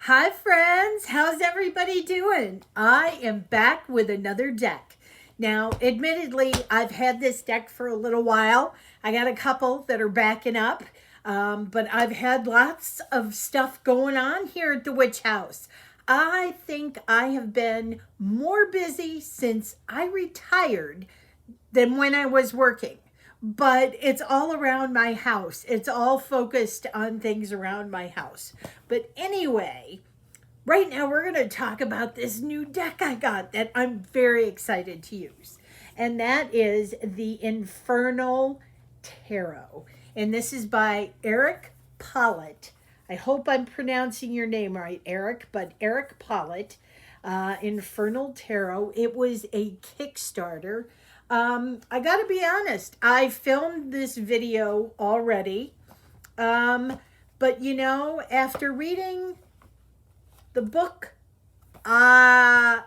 Hi friends, how's everybody doing? I am back with another deck. Now, admittedly, I've had this deck for a little while. I got a couple that are backing up, but I've had lots of stuff going on here at the Witch House. I think I have been more busy since I retired than when I was working. But it's all around my house. It's all focused on things around my house. But anyway, right now we're going to talk about this new deck I got that I'm very excited to use. And that is the Infernal Tarot. And this is by Eric Pollitt. I hope I'm pronouncing your name right, Eric, but Eric Pollitt, Infernal Tarot. It was a Kickstarter. I got to be honest, I filmed this video already. But after reading the book, my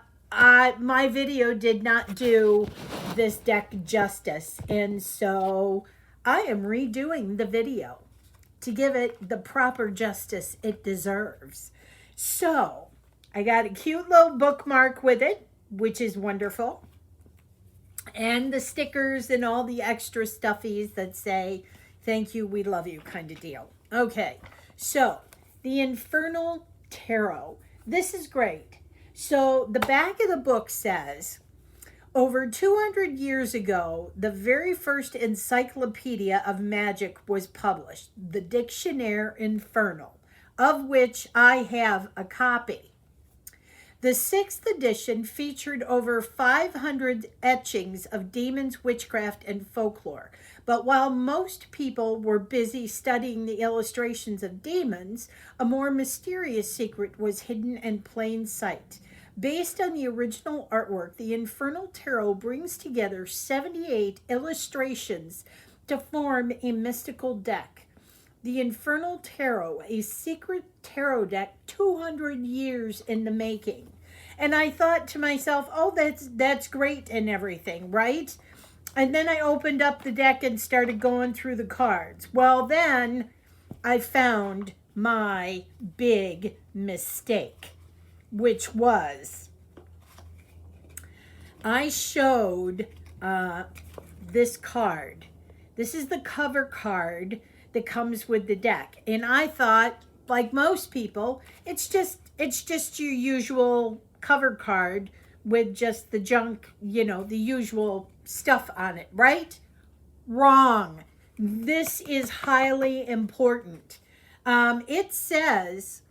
video did not do this deck justice, and so I am redoing the video to give it the proper justice it deserves. So I got a cute little bookmark with it, which is wonderful, and the stickers and all the extra stuffies that say thank you, we love you kind of deal. Okay, so the Infernal Tarot. This is great. So the back of the book says, over 200 years ago, the very first encyclopedia of magic was published, the Dictionnaire Infernal, of which I have a copy. The sixth edition featured over 500 etchings of demons, witchcraft, and folklore. But while most people were busy studying the illustrations of demons, a more mysterious secret was hidden in plain sight. Based on the original artwork, the Infernal Tarot brings together 78 illustrations to form a mystical deck. The Infernal Tarot, a secret tarot deck 200 years in the making. And I thought to myself, oh, that's great and everything, right? And then I opened up the deck and started going through the cards. Well, then I found my big mistake, which was I showed this card. This is the cover card that comes with the deck. And I thought, like most people, it's just your usual cover card with just the junk, the usual stuff on it, right? Wrong. This is highly important. It says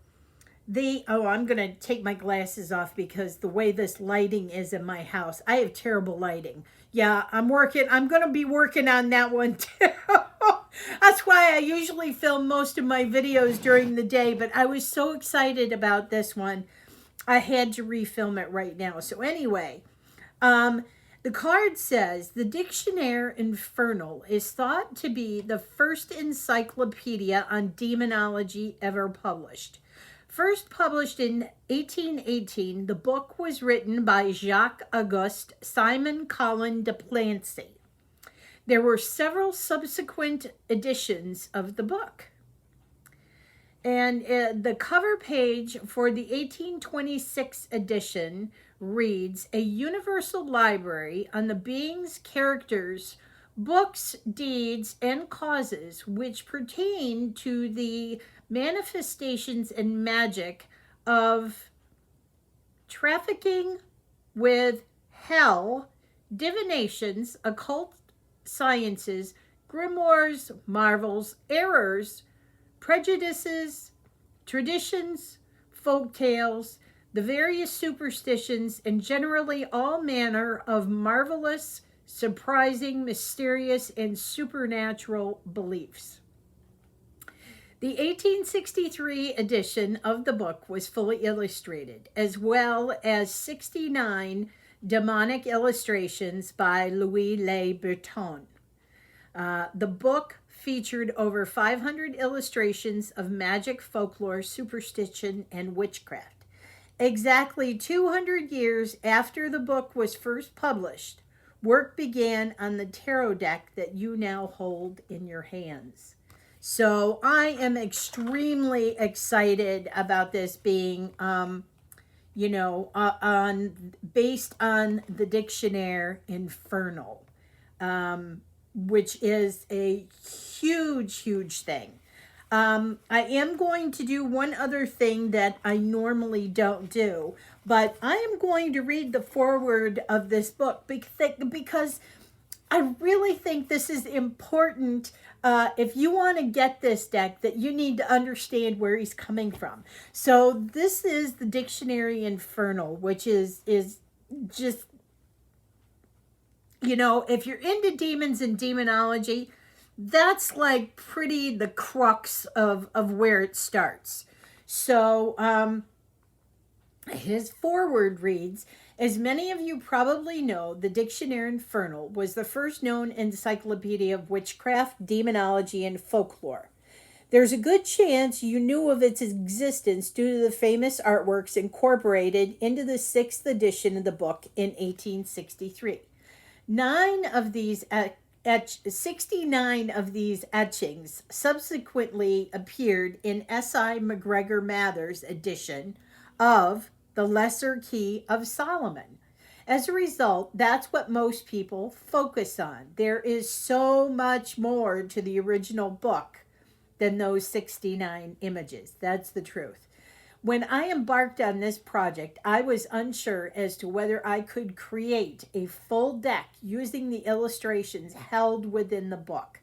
I'm going to take my glasses off because the way this lighting is in my house, I have terrible lighting. Yeah, I'm going to be working on that one too. That's why I usually film most of my videos during the day, but I was so excited about this one, I had to refilm it right now. So anyway, the card says, the Dictionnaire Infernal is thought to be the first encyclopedia on demonology ever published. First published in 1818, the book was written by Jacques-Auguste Simon Colin de Plancy. There were several subsequent editions of the book. And the cover page for the 1826 edition reads, a universal library on the beings, characters, books, deeds, and causes which pertain to the manifestations and magic of trafficking with hell, divinations, occult sciences, grimoires, marvels, errors, prejudices, traditions, folk tales, the various superstitions, and generally all manner of marvelous, surprising, mysterious, and supernatural beliefs. The 1863 edition of the book was fully illustrated, as well as 69 demonic illustrations by Louis Le Breton. The book featured over 500 illustrations of magic, folklore, superstition, and witchcraft. Exactly 200 years after the book was first published, work began on the tarot deck that you now hold in your hands. So I am extremely excited about this being, on based on the dictionary Infernal, which is a huge, huge thing. I am going to do one other thing that I normally don't do, but I am going to read the foreword of this book because I really think this is important. If you want to get this deck, that you need to understand where he's coming from. So this is the dictionary Infernal, which is just, if you're into demons and demonology, that's like pretty the crux of where it starts. So his foreword reads, as many of you probably know, the Dictionary Infernal was the first known encyclopedia of witchcraft, demonology, and folklore. There's a good chance you knew of its existence due to the famous artworks incorporated into the sixth edition of the book in 1863. 69 of these etchings subsequently appeared in S.I. McGregor Mather's edition of The Lesser Key of Solomon. As a result, that's what most people focus on. There is so much more to the original book than those 69 images. That's the truth. When I embarked on this project, I was unsure as to whether I could create a full deck using the illustrations held within the book.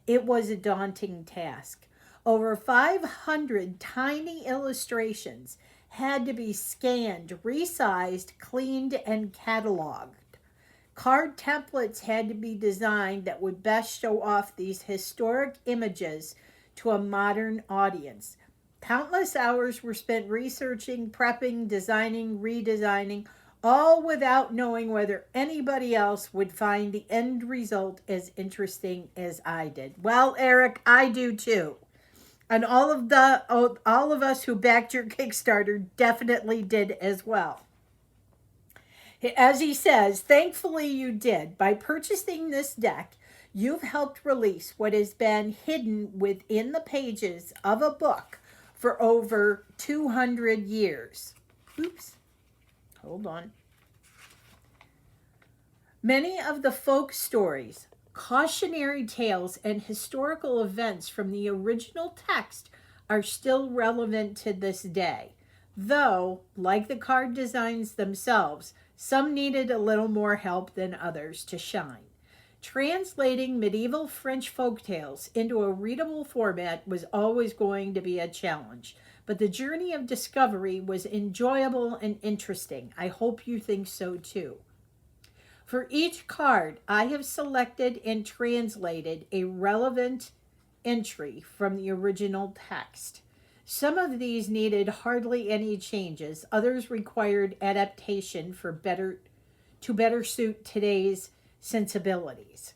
It was a daunting task. Over 500 tiny illustrations had to be scanned, resized, cleaned, and cataloged. Card templates had to be designed that would best show off these historic images to a modern audience. Countless hours were spent researching, prepping, designing, redesigning, all without knowing whether anybody else would find the end result as interesting as I did. Well, Eric, I do too. And all of us who backed your Kickstarter definitely did as well. As he says, thankfully you did. By purchasing this deck, you've helped release what has been hidden within the pages of a book for over 200 years. Oops. Hold on. Many of the folk stories, cautionary tales, and historical events from the original text are still relevant to this day. Though, like the card designs themselves, some needed a little more help than others to shine. Translating medieval French folktales into a readable format was always going to be a challenge, but the journey of discovery was enjoyable and interesting. I hope you think so too. For each card, I have selected and translated a relevant entry from the original text. Some of these needed hardly any changes, others required adaptation to better suit today's sensibilities.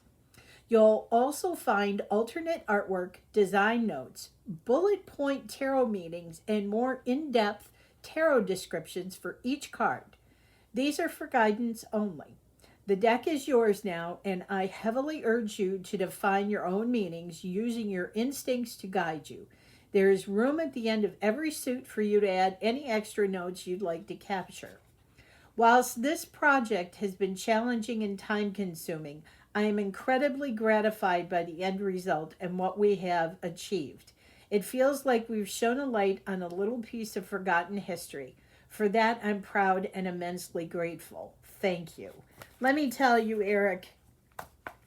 You'll also find alternate artwork, design notes, bullet point tarot meanings, and more in-depth tarot descriptions for each card. These are for guidance only. The deck is yours now, and I heavily urge you to define your own meanings using your instincts to guide you. There is room at the end of every suit for you to add any extra notes you'd like to capture. Whilst this project has been challenging and time-consuming, I am incredibly gratified by the end result and what we have achieved. It feels like we've shone a light on a little piece of forgotten history. For that, I'm proud and immensely grateful. Thank you. Let me tell you, Eric,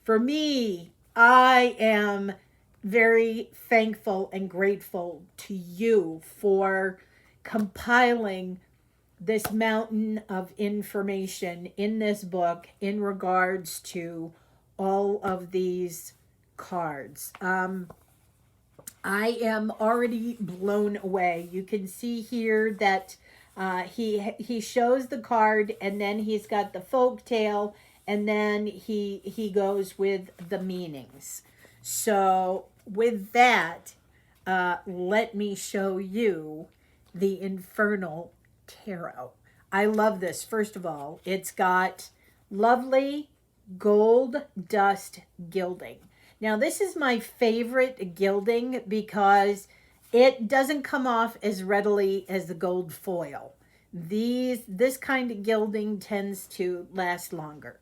for me, I am very thankful and grateful to you for compiling this mountain of information in this book in regards to all of these cards. I am already blown away. You can see here that he shows the card, and then he's got the folk tale, and then he goes with the meanings. So with that, let me show you the Infernal Tarot. I love this. First of all, it's got lovely gold dust gilding. Now, this is my favorite gilding because it doesn't come off as readily as the gold foil. This kind of gilding tends to last longer.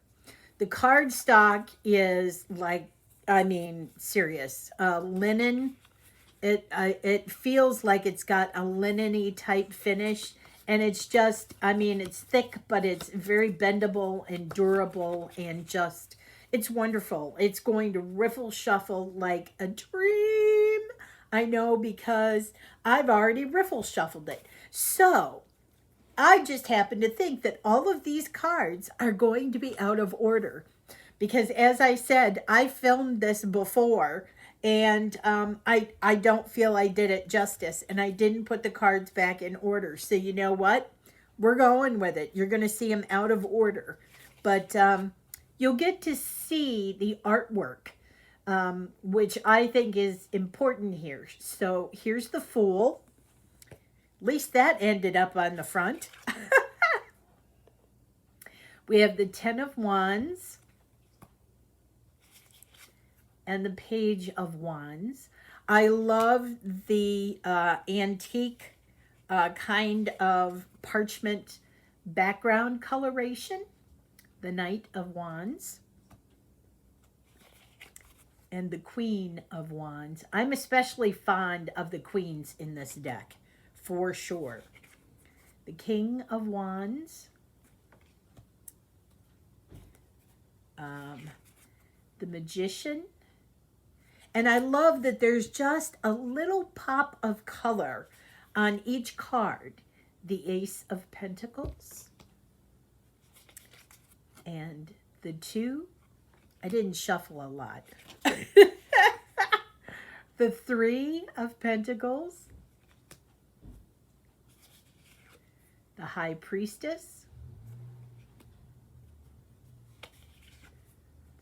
The cardstock is like, I mean, serious. Linen. It feels like it's got a linen-y type finish, and it's just, I mean, it's thick, but it's very bendable and durable, and just, it's wonderful. It's going to riffle shuffle like a dream. I know, because I've already riffle shuffled it. So I just happen to think that all of these cards are going to be out of order because, as I said, I filmed this before, and I don't feel I did it justice, and I didn't put the cards back in order. So you know what? We're going with it. You're going to see them out of order, but you'll get to see the artwork, which I think is important here. So here's the Fool. At least that ended up on the front. We have the Ten of Wands and the Page of Wands. I love the antique kind of parchment background coloration. The Knight of Wands and the Queen of Wands. I'm especially fond of the queens in this deck, for sure. The King of Wands. The Magician. And I love that there's just a little pop of color on each card. The Ace of Pentacles. And the Two. I didn't shuffle a lot. The Three of Pentacles. The High Priestess.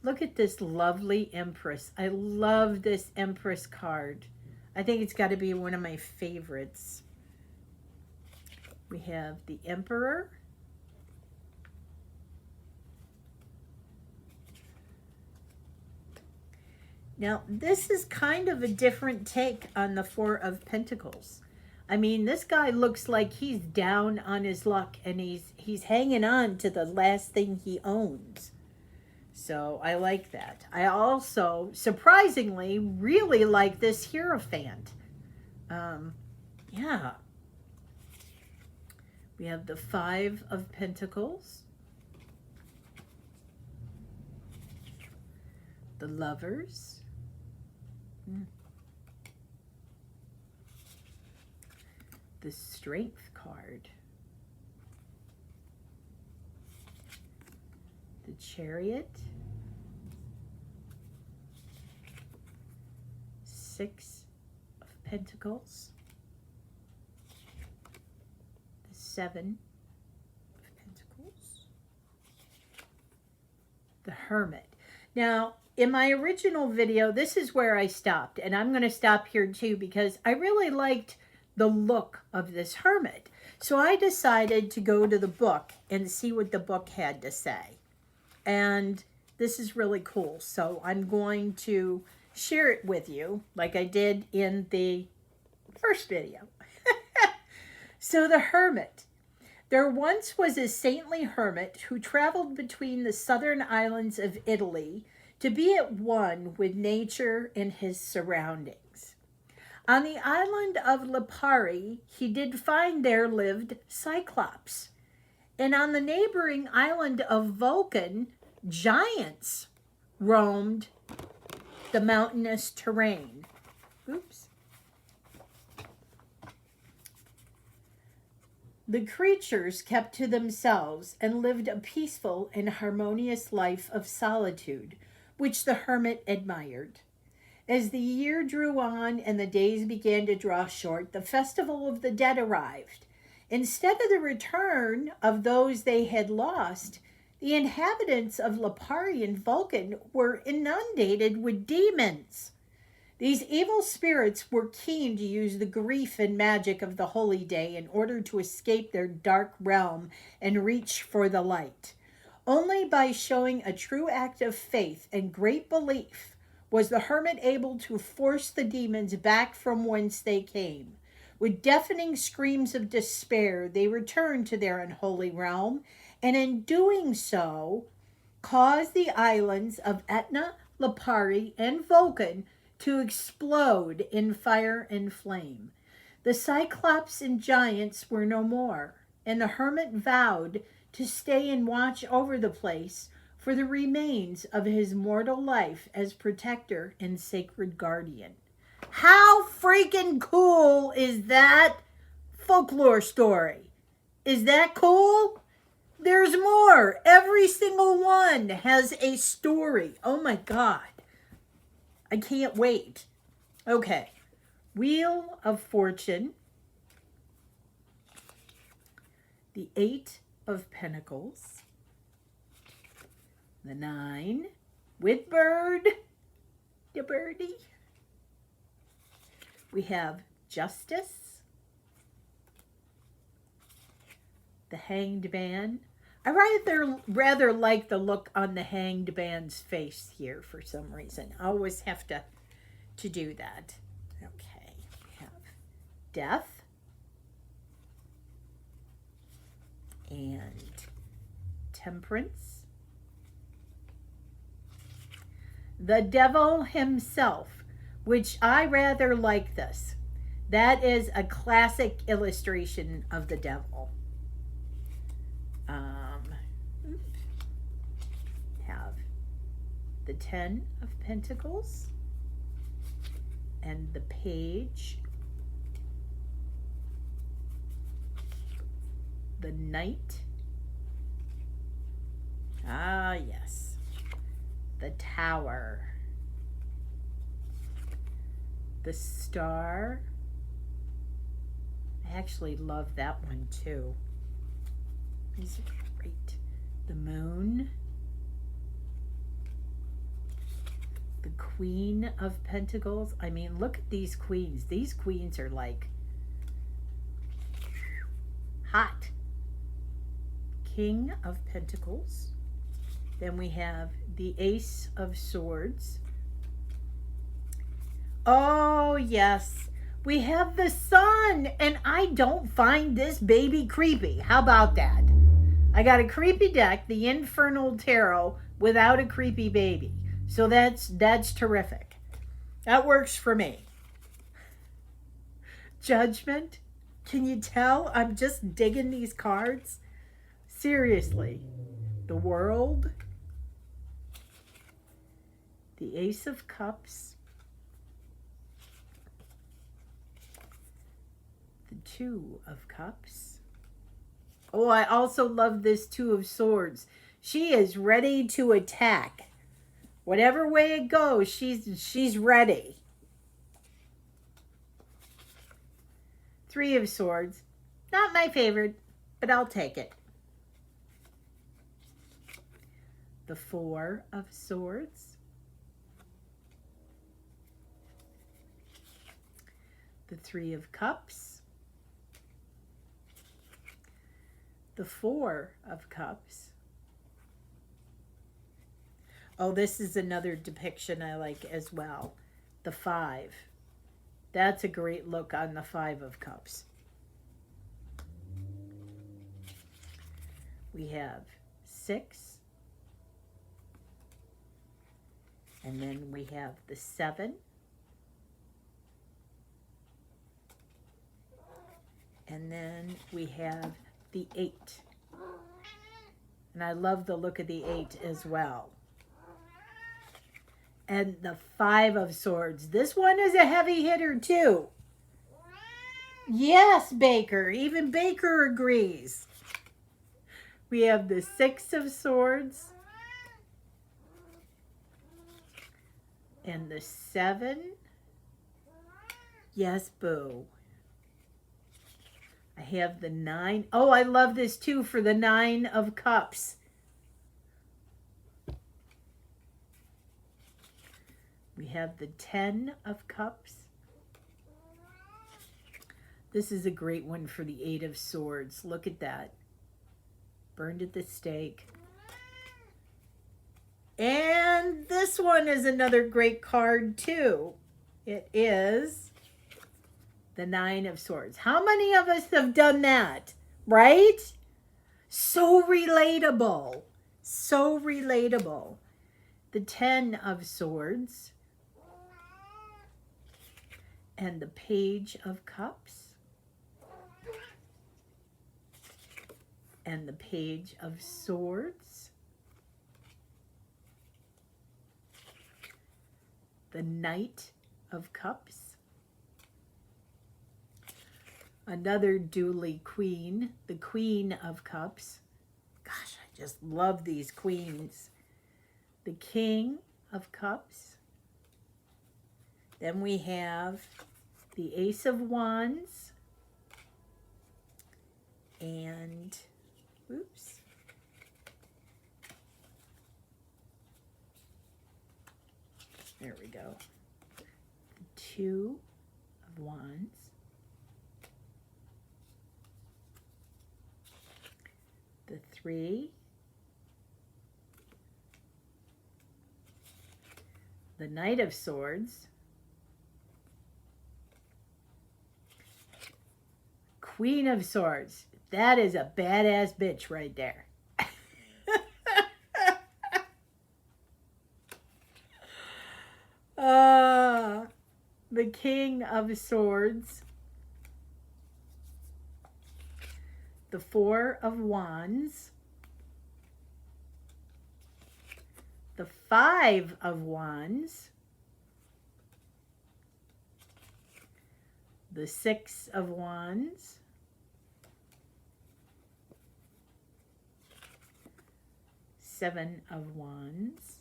Look at this lovely Empress. I love this Empress card. I think it's got to be one of my favorites. We have the Emperor. Now, this is kind of a different take on the Four of Pentacles. I mean, this guy looks like he's down on his luck, and he's hanging on to the last thing he owns. So I like that. I also, surprisingly, really like this Hierophant. Yeah. We have the Five of Pentacles. The Lovers. The Strength card. The Chariot. Six of Pentacles. The Seven of Pentacles. The Hermit. Now, in my original video, this is where I stopped, and I'm going to stop here too because I really liked the look of this hermit. So I decided to go to the book and see what the book had to say. And this is really cool. So I'm going to share it with you like I did in the first video. So the Hermit. There once was a saintly hermit who traveled between the southern islands of Italy to be at one with nature and his surroundings. On the island of Lipari, he did find there lived Cyclops. And on the neighboring island of Vulcan, giants roamed the mountainous terrain. Oops. The creatures kept to themselves and lived a peaceful and harmonious life of solitude, which the hermit admired. As the year drew on and the days began to draw short, the festival of the dead arrived. Instead of the return of those they had lost, the inhabitants of Lipari and Vulcan were inundated with demons. These evil spirits were keen to use the grief and magic of the holy day in order to escape their dark realm and reach for the light. Only by showing a true act of faith and great belief was the hermit able to force the demons back from whence they came. With deafening screams of despair, they returned to their unholy realm, and in doing so, caused the islands of Etna, Lipari, and Vulcan to explode in fire and flame. The Cyclops and giants were no more, and the hermit vowed to stay and watch over the place for the remains of his mortal life as protector and sacred guardian. How freaking cool is that folklore story? Is that cool? There's more. Every single one has a story. Oh my God. I can't wait. Okay. Wheel of Fortune. The 8 of Pentacles. The 9. With bird. The birdie. We have Justice. The Hanged Man. I rather like the look on the Hanged Man's face here for some reason. I always have to do that. Okay, we have Death and Temperance. The Devil himself, which I rather like this. That is a classic illustration of the devil. Have the 10 of Pentacles and the Page, the Knight, yes, the Tower, the Star. I actually love that one too. These are great. The Moon, the Queen of Pentacles. I mean, look at these queens. These queens are like hot. King of Pentacles. Then we have the Ace of Swords. Oh, yes. We have the Sun, and I don't find this baby creepy. How about that? I got a creepy deck, the Infernal Tarot, without a creepy baby. So that's terrific. That works for me. Judgment. Can you tell I'm just digging these cards? Seriously. The World. The Ace of Cups. The 2 of Cups. Oh, I also love this 2 of Swords. She is ready to attack. Whatever way it goes, she's ready. 3 of Swords. Not my favorite, but I'll take it. The 4 of Swords. The 3 of Cups. The 4 of Cups. Oh, this is another depiction I like as well. The 5. That's a great look on the 5 of Cups. We have 6. And then we have the 7. And then we have the 8. And I love the look of the 8 as well. And the 5 of Swords. This one is a heavy hitter too. Yes, Baker. Even Baker agrees. We have the 6 of Swords. And the 7. Yes, Boo. I have the 9. Oh, I love this too for the 9 of Cups. We have the 10 of Cups. This is a great one for the 8 of Swords. Look at that. Burned at the stake. And this one is another great card too. It is the Nine of Swords. How many of us have done that? Right? So relatable. So relatable. The Ten of Swords. And the Page of Cups. And the Page of Swords. The Knight of Cups. Another dually queen, the Queen of Cups. Gosh, I just love these queens. The King of Cups. Then we have the Ace of Wands. And, oops. There we go. The Two of Wands. The Three. The Knight of Swords. Queen of Swords. That is a badass bitch right there. The King of Swords. The Four of Wands. The Five of Wands. The Six of Wands. Seven of Wands.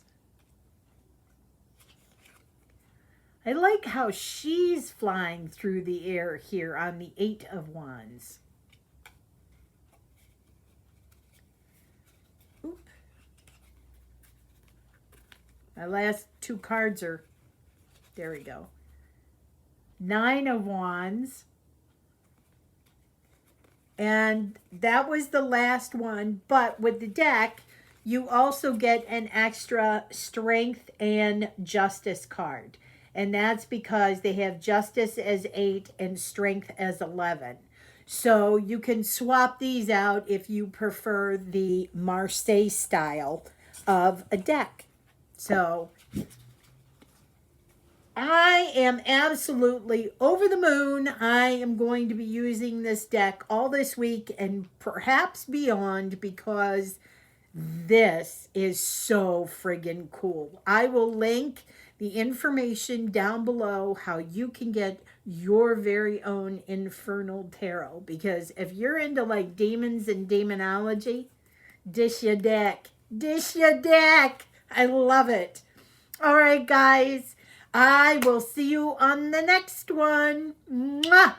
I like how she's flying through the air here on the Eight of Wands. Oop. My last two cards are, there we go. Nine of Wands. And that was the last one, but with the deck, you also get an extra Strength and Justice card. And that's because they have Justice as 8 and Strength as 11. So you can swap these out if you prefer the Marseille style of a deck. So I am absolutely over the moon. I am going to be using this deck all this week and perhaps beyond because this is so friggin' cool. I will link the information down below how you can get your very own Infernal Tarot, because if you're into like demons and demonology, dish your deck. Dish your deck. I love it. All right, guys. I will see you on the next one. Mwah!